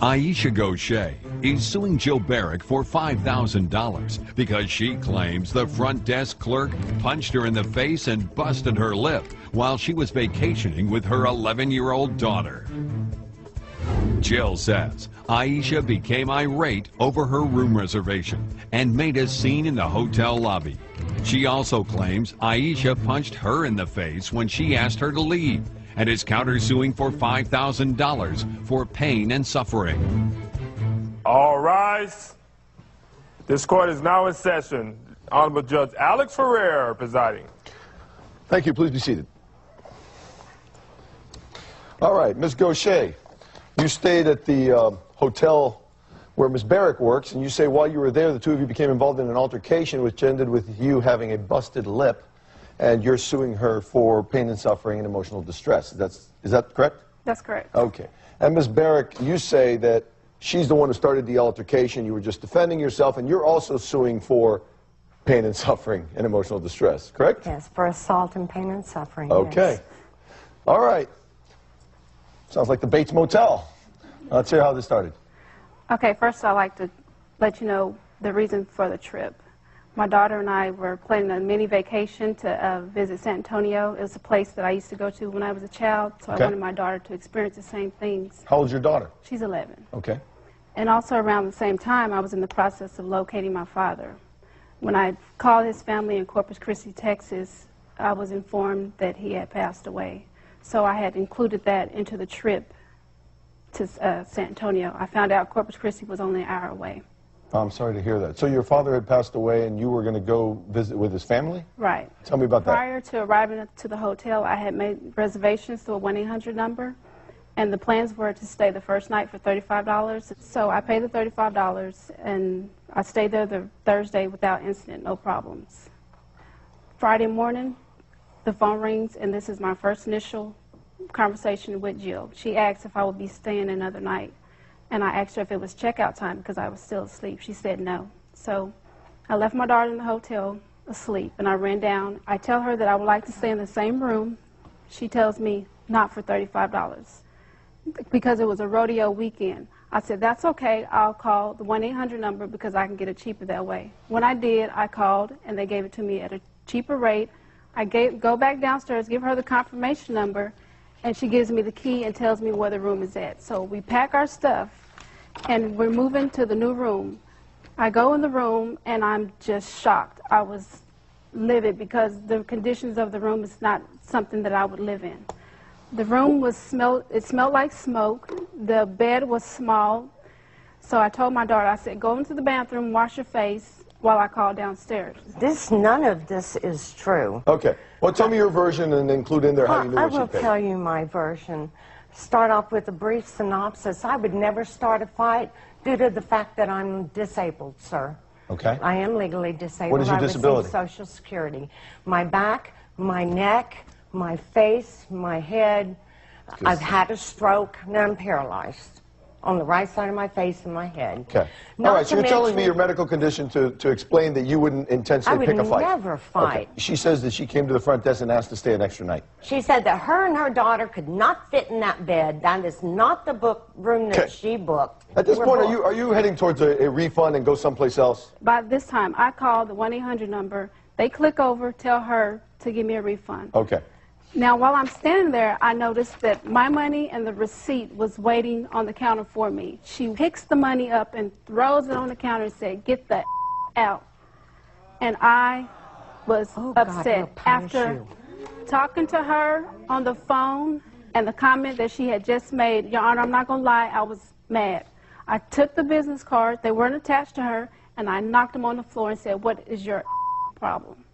Aisha Gaucher is suing Jill Barrick for $5,000 because she claims the front desk clerk punched her in the face and busted her lip while she was vacationing with her 11-year-old daughter. Jill says Aisha became irate over her room reservation and made a scene in the hotel lobby. She also claims Aisha punched her in the face when she asked her to leave, and is countersuing for $5,000 for pain and suffering. All rise. This court is now in session. Honorable Judge Alex Ferrer presiding. Thank you. Please be seated. All right, Ms. Gaucher, you stayed at the hotel where Ms. Barrick works, and you say while you were there, the two of you became involved in an altercation which ended with you having a busted lip, and you're suing her for pain and suffering and emotional distress. Is that correct? That's correct. Okay. And Ms. Barrick, you say that she's the one who started the altercation, you were just defending yourself, and you're also suing for pain and suffering and emotional distress, correct? Yes, for assault and pain and suffering. Okay. Yes. All right. Sounds like the Bates Motel. Let's hear how this started. Okay, first I'd like to let you know the reason for the trip. My daughter and I were planning a mini vacation to visit San Antonio. It was a place that I used to go to when I was a child, so Okay. I wanted my daughter to experience the same things. How old's your daughter? She's 11. Okay. And also around the same time, I was in the process of locating my father. When I called his family in Corpus Christi, Texas, I was informed that he had passed away. So I had included that into the trip to San Antonio. I found out Corpus Christi was only an hour away. I'm sorry to hear that. So your father had passed away and you were going to go visit with his family? Right. Tell me about that. Prior to arriving to the hotel, I had made reservations through a 1-800 number, and the plans were to stay the first night for $35. So I paid the $35, and I stayed there the Thursday without incident, no problems. Friday morning, the phone rings, and this is my first initial conversation with Jill. She asked if I would be staying another night, and I asked her if it was checkout time because I was still asleep. She said no. So I left my daughter in the hotel asleep, and I ran down. I tell her that I would like to stay in the same room. She tells me not for $35 because it was a rodeo weekend. I said, that's okay. I'll call the 1-800 number because I can get it cheaper that way. When I did, I called, and they gave it to me at a cheaper rate. I go back downstairs, give her the confirmation number, and she gives me the key and tells me where the room is at. So we pack our stuff, and we're moving to the new room. I go in the room, and I'm just shocked. I was livid because the conditions of the room is not something that I would live in. The room it smelled like smoke. The bed was small. So I told my daughter, I said, go into the bathroom, wash your face, while I called downstairs. None of this is true. Okay. Well, tell me your version and include in there how you knew I what she will paid. tell you my version. Start off with a brief synopsis. I would never start a fight due to the fact that I'm disabled, sir. Okay. I am legally disabled. What is your disability? I receive Social Security. My back, my neck, my face, my head. I've had a stroke, and I'm paralyzed on the right side of my face and my head. Okay. All right, so you're telling me your medical condition to explain that you wouldn't intentionally pick a fight. I would never fight. Okay. She says that she came to the front desk and asked to stay an extra night. She said that her and her daughter could not fit in that bed. That is not the room that she booked. At this point, are you heading towards a refund and go someplace else? By this time, I called the 1-800 number. They click over, tell her to give me a refund. Okay. Now, while I'm standing there, I noticed that my money and the receipt was waiting on the counter for me. She picks the money up and throws it on the counter and said, get the out. And I was upset. After talking to her on the phone and the comment that she had just made, Your Honor, I'm not going to lie, I was mad. I took the business cards, they weren't attached to her, and I knocked them on the floor and said, what is your problem?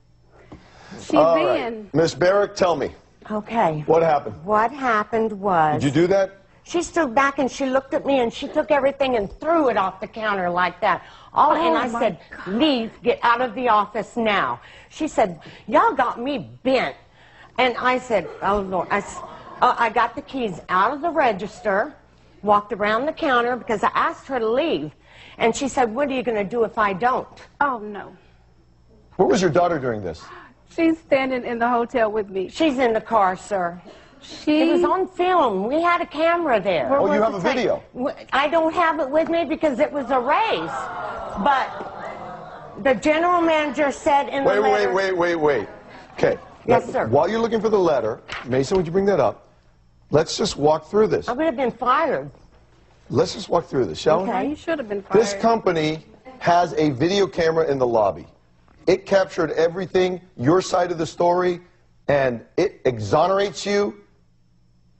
She then... Miss Barrick, tell me. Okay. What happened? What happened was... Did you do that? She stood back and she looked at me and she took everything and threw it off the counter like that. And I said, leave, get out of the office now. She said, y'all got me bent. And I said, oh, Lord. I got the keys out of the register, walked around the counter because I asked her to leave. And she said, what are you going to do if I don't? Oh, no. Where was your daughter during this? She's standing in the hotel with me. She's in the car, sir. It was on film. We had a camera there. Oh, you have a video? I don't have it with me because it was erased. But the general manager said in the letter... Wait. Okay. Yes, now, sir. While you're looking for the letter, Mason, would you bring that up? Let's just walk through this. I would have been fired. Let's just walk through this, shall we? Okay. You should have been fired. This company has a video camera in the lobby. It captured everything, your side of the story, and it exonerates you,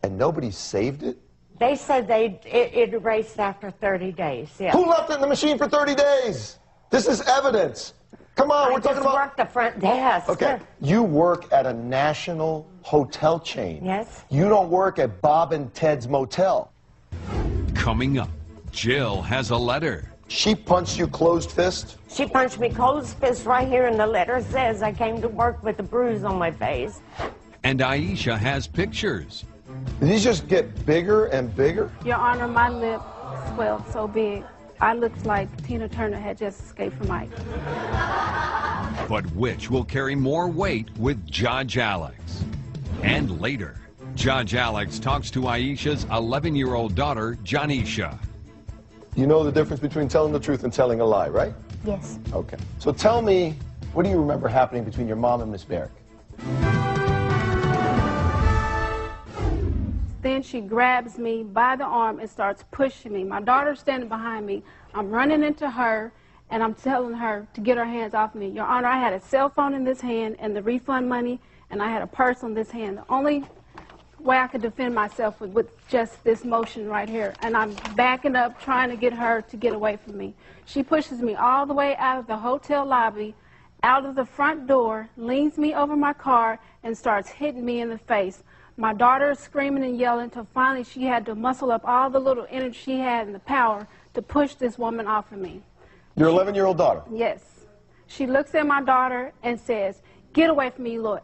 and nobody saved it? They said it erased after 30 days, yeah. Who left it in the machine for 30 days? This is evidence. Come on, we're talking about... I just worked the front desk. Okay, you work at a national hotel chain. Yes. You don't work at Bob and Ted's Motel. Coming up, Jill has a letter. She punched you closed fist? She punched me closed fist right here, and the letter says I came to work with a bruise on my face. And Aisha has pictures. Did these just get bigger and bigger? Your Honor, my lip swelled so big, I looked like Tina Turner had just escaped from Ike. But which will carry more weight with Judge Alex? And later, Judge Alex talks to Aisha's 11-year-old daughter, Janisha. You know the difference between telling the truth and telling a lie, right? Yes. Okay. So tell me, what do you remember happening between your mom and Miss Barrick? Then she grabs me by the arm and starts pushing me. My daughter's standing behind me. I'm running into her, and I'm telling her to get her hands off me. Your Honor, I had a cell phone in this hand and the refund money, and I had a purse on this hand. The only way I could defend myself was with just this motion right here. And I'm backing up, trying to get her to get away from me. She pushes me all the way out of the hotel lobby, out of the front door, leans me over my car, and starts hitting me in the face. My daughter is screaming and yelling until finally she had to muscle up all the little energy she had and the power to push this woman off of me. Your 11-year-old daughter? Yes. She looks at my daughter and says, "Get away from me, you little."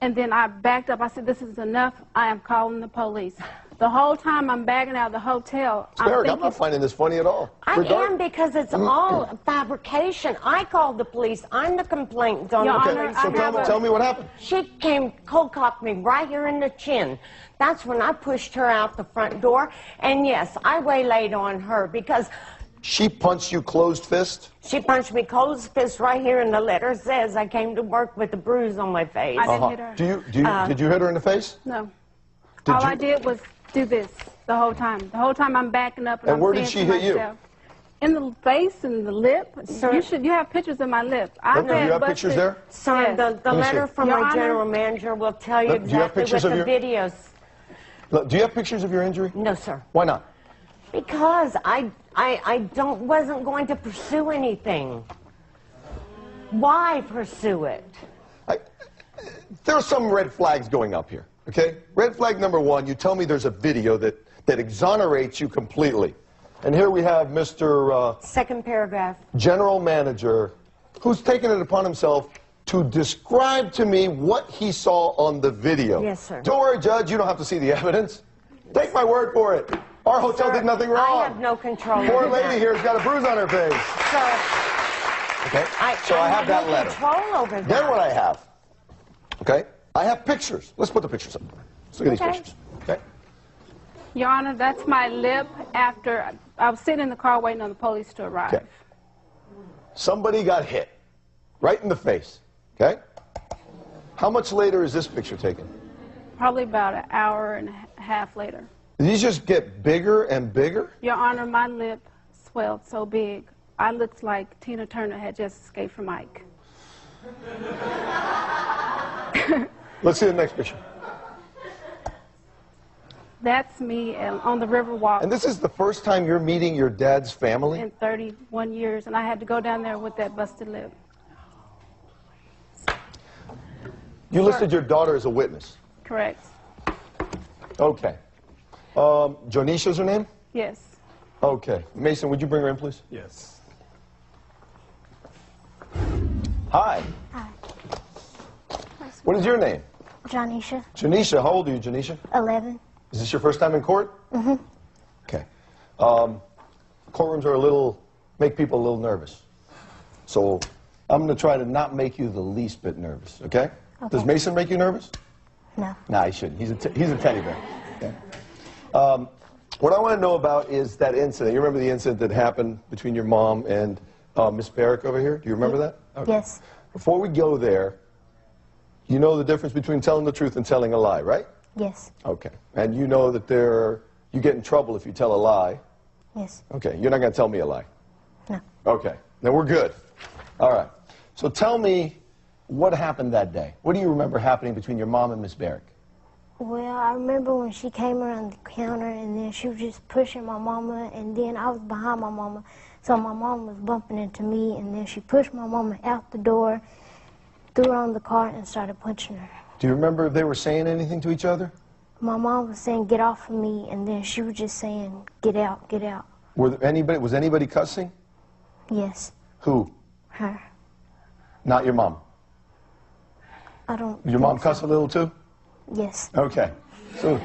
And then I backed up. I said, "This is enough. I am calling the police." The whole time I'm backing out of the hotel, I'm not finding this funny at all. I am, because it's all fabrication. I called the police. I'm the complainant on the Honor, police. So tell me what happened. She came cold-cocked me right here in the chin. That's when I pushed her out the front door. And yes, I waylaid on her because... She punched you closed fist? She punched me closed fist right here, and the letter says I came to work with a bruise on my face. I didn't hit her. Did you hit her in the face? No. All I did was do this the whole time. The whole time I'm backing up. And where did she hit you? In the face and the lip. Sir, you have pictures of my lip. Do you have pictures there? Sir, Yes. the letter from Your my Honor, general manager will tell you Do you have exactly pictures what of the videos... Look, do you have pictures of your injury? No, sir. Why not? Because I wasn't going to pursue anything. Why pursue it? There are some red flags going up here, okay? Red flag number one, you tell me there's a video that exonerates you completely. And here we have Mr. Second paragraph. General Manager, who's taken it upon himself to describe to me what he saw on the video. Yes, sir. Don't worry, Judge, you don't have to see the evidence. Take my word for it. Our hotel did nothing wrong. I have no control Poor over lady that. here's got a bruise on her face. Sir, Okay? So I have that no letter. control over that. Then what I have, okay? I have pictures. Let's put the pictures up. Let's look at these pictures. Okay? Your Honor, that's my lip after I was sitting in the car waiting on the police to arrive. Okay. Somebody got hit right in the face. Okay? How much later is this picture taken? Probably about an hour and a half later. Did these just get bigger and bigger? Your Honor, my lip swelled so big, I looked like Tina Turner had just escaped from Ike. Let's see the next picture. That's me on the Riverwalk And this is the first time you're meeting your dad's family? in 31 years, and I had to go down there with that busted lip. You listed your daughter as a witness. Correct. Okay. Janisha's her name? Yes. Okay. Mason, would you bring her in, please? Yes. Hi. Hi. What is your name? Janisha, Janisha. How old are you, Janisha? 11. Is this your first time in court? Mm-hmm. Okay. Courtrooms are make people a little nervous. So I'm going to try to not make you the least bit nervous, okay? Does Mason make you nervous? No. Nah, he shouldn't. He's a teddy bear. Okay. What I want to know about is that incident. You remember the incident that happened between your mom and Miss Barrick over here? Do you remember that? Okay. Yes. Before we go there, you know the difference between telling the truth and telling a lie, right? Yes. Okay. And you know that you get in trouble if you tell a lie. Yes. Okay. You're not going to tell me a lie. No. Okay. Then we're good. All right. So tell me what happened that day. What do you remember happening between your mom and Miss Barrick? Well, I remember when she came around the counter and then she was just pushing my mama, and then I was behind my mama, so my mom was bumping into me, and then she pushed my mama out the door, threw her on the car, and started punching her. Do you remember if they were saying anything to each other? My mom was saying, "Get off of me," and then she was just saying, "Get out, get out." Was anybody cussing? Yes. Who? Her. Not your mom. I don't. Did your mom think so. cuss a little too? Yes. Okay. So,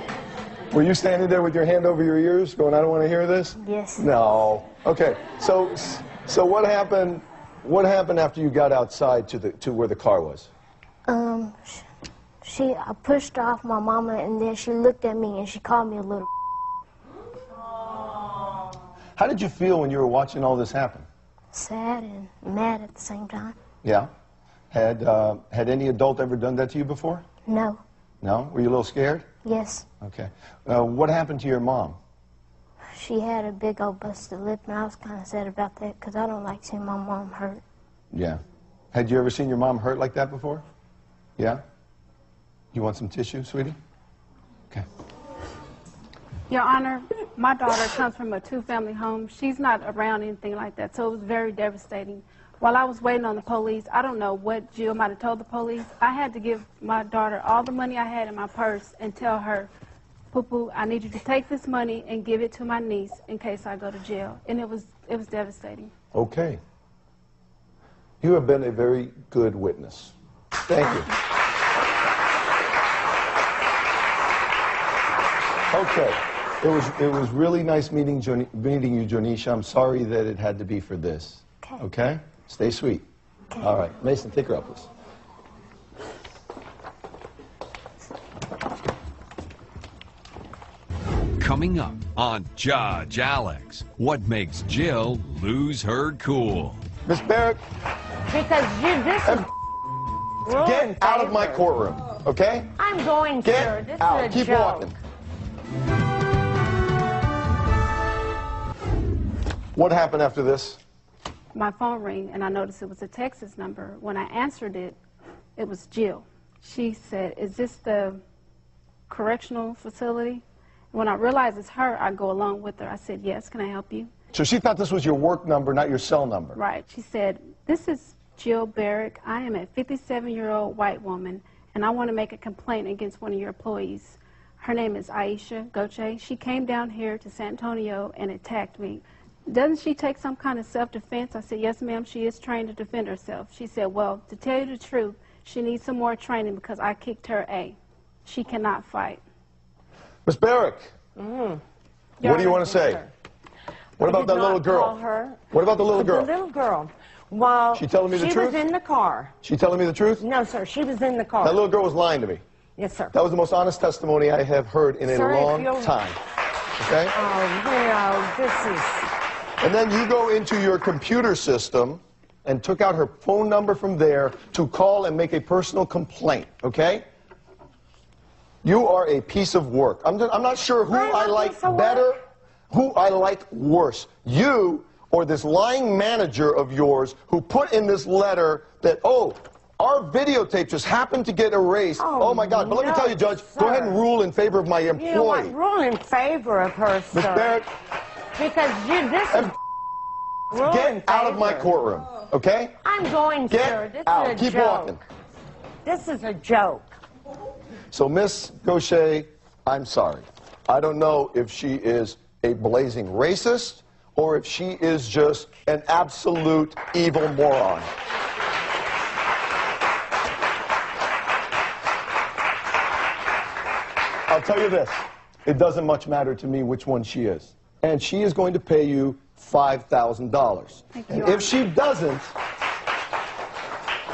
were you standing there with your hand over your ears going, I don't want to hear this? Yes. No. Okay. So what happened after you got outside to where the car was? I pushed off my mama, and then she looked at me and she called me a little. How did you feel when you were watching all this happen? Sad and mad at the same time. Yeah. Had any adult ever done that to you before? No. No? Were you a little scared? Yes. Okay. What happened to your mom? She had a big old busted lip, and I was kind of sad about that because I don't like seeing my mom hurt. Yeah. Had you ever seen your mom hurt like that before? Yeah? You want some tissue, sweetie? Okay. Your Honor, my daughter comes from a two-family home. She's not around anything like that, so it was very devastating. While I was waiting on the police, I don't know what Jill might have told the police. I had to give my daughter all the money I had in my purse and tell her, Poo-Poo, I need you to take this money and give it to my niece in case I go to jail. And it was devastating. Okay. You have been a very good witness. Thank you. Okay. It was really nice meeting you, Jonisha. I'm sorry that it had to be for this. Okay. Okay? Stay sweet. Okay. All right. Mason, take her up, please. Coming up on Judge Alex, what makes Jill lose her cool? Miss Barrett, Because this is rule get in out of my favor. courtroom, okay? I'm going, sir. Get This out. is a Keep joke. walking. What happened after this? My phone rang, and I noticed it was a Texas number. When I answered it, it was Jill. She said, is this the correctional facility? When I realized it's her, I go along with her. I said, yes, can I help you? So she thought this was your work number, not your cell number. Right. She said, this is Jill Barrick. I am a 57-year-old white woman, and I want to make a complaint against one of your employees. Her name is Aisha Goche. She came down here to San Antonio and attacked me. Doesn't she take some kind of self-defense? I said, yes, ma'am, she is trained to defend herself. She said, well, to tell you the truth, she needs some more training because I kicked her A. She cannot fight. Miss Barrick, what do you want to say? What about that little girl? Call her. What about the little girl? The little girl. Well, She telling me the she truth? was in the car. She telling me the truth? No, sir, she was in the car. That little girl was lying to me. Yes, sir. That was the most honest testimony I have heard in a Sir, if long you'll- time. Okay? This is... And then you go into your computer system and took out her phone number from there to call and make a personal complaint, okay? You are a piece of work. I'm not sure who I'm a I like piece of better, work. who I like worse. You or this lying manager of yours who put in this letter that, oh, our videotape just happened to get erased. Oh my God. But let me no, tell you, Judge, sir. go ahead and rule in favor of my You know what? employee. Rule in favor of her, Miss sir. Barrett, Because this is... rule in get out of my favor. courtroom, okay? I'm going, Get sir. This out. is a Keep joke. walking. This is a joke. So, Miss Gaucher, I'm sorry. I don't know if she is a blazing racist or if she is just an absolute evil moron. I'll tell you this. It doesn't much matter to me which one she is. And she is going to pay you $5,000. And if she doesn't,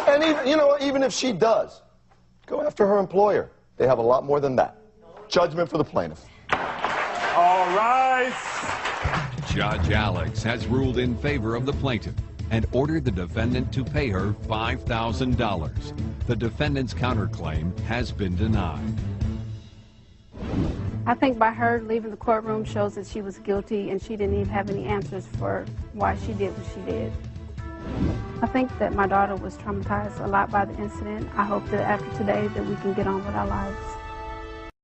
and even, even if she does, go after her employer. They have a lot more than that. Judgment for the plaintiff. All rise. Judge Alex has ruled in favor of the plaintiff and ordered the defendant to pay her $5,000. The defendant's counterclaim has been denied. I think by her leaving the courtroom shows that she was guilty and she didn't even have any answers for why she did what she did. I think that my daughter was traumatized a lot by the incident. I hope that after today that we can get on with our lives.